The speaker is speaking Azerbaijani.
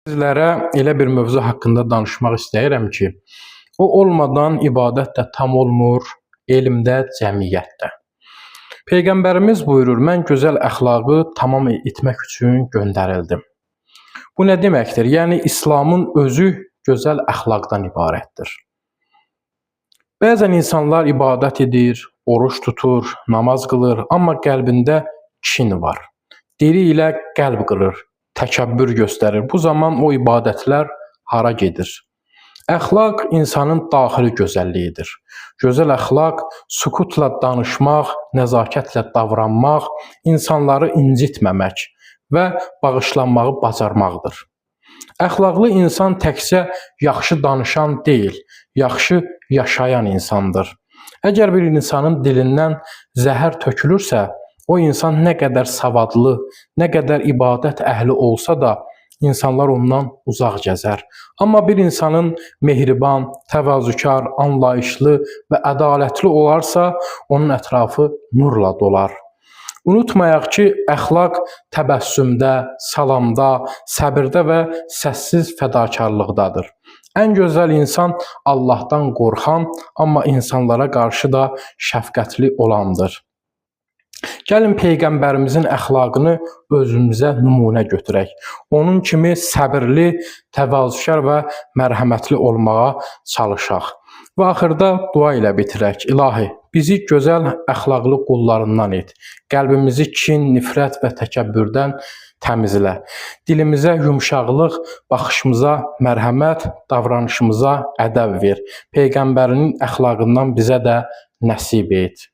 Sizlərə elə bir mövzu haqqında danışmaq istəyirəm ki, o olmadan ibadət də tam olmur, elmdə, cəmiyyətdə. Peyğəmbərimiz buyurur, mən gözəl əxlaqı tamam etmək üçün göndərildim. Bu nə deməkdir? Yəni, İslamın özü gözəl əxlaqdan ibarətdir. Bəzən insanlar ibadət edir, oruç tutur, namaz qılır, amma qəlbində kin var. Dili ilə qəlb qırır, təkəbbür göstərir. Bu zaman o ibadətlər hara gedir? Əxlaq insanın daxili gözəlliyidir. Gözəl əxlaq sükutla danışmaq, nəzakətlə davranmaq, insanları incitməmək və bağışlanmağı bacarmaqdır. Əxlaqlı insan təkcə yaxşı danışan deyil, yaxşı yaşayan insandır. Əgər bir insanın dilindən zəhər tökülürsə, o insan nə qədər savadlı, nə qədər ibadət əhli olsa da, insanlar ondan uzaq gəzər. Amma bir insanın mehriban, təvazökar, anlayışlı və ədalətli olarsa, onun ətrafı nurla dolar. Unutmayaq ki, əxlaq təbəssümdə, salamda, səbirdə və səssiz fədakarlıqdadır. Ən gözəl insan Allahdan qorxan, amma insanlara qarşı da şəfqətli olandır. Gəlin Peyğəmbərimizin əxlaqını özümüzə nümunə götürək. Onun kimi səbirli, təvazökar və mərhəmətli olmağa çalışaq. Və axırda dua ilə bitirək. İlahi, bizi gözəl əxlaqlı qullarından et. Qəlbimizi kin, nifrət və təkəbbürdən təmizlə. Dilimizə yumşaqlıq, baxışımıza mərhəmət, davranışımıza ədəb ver. Peyğəmbərinin əxlaqından bizə də nəsib et.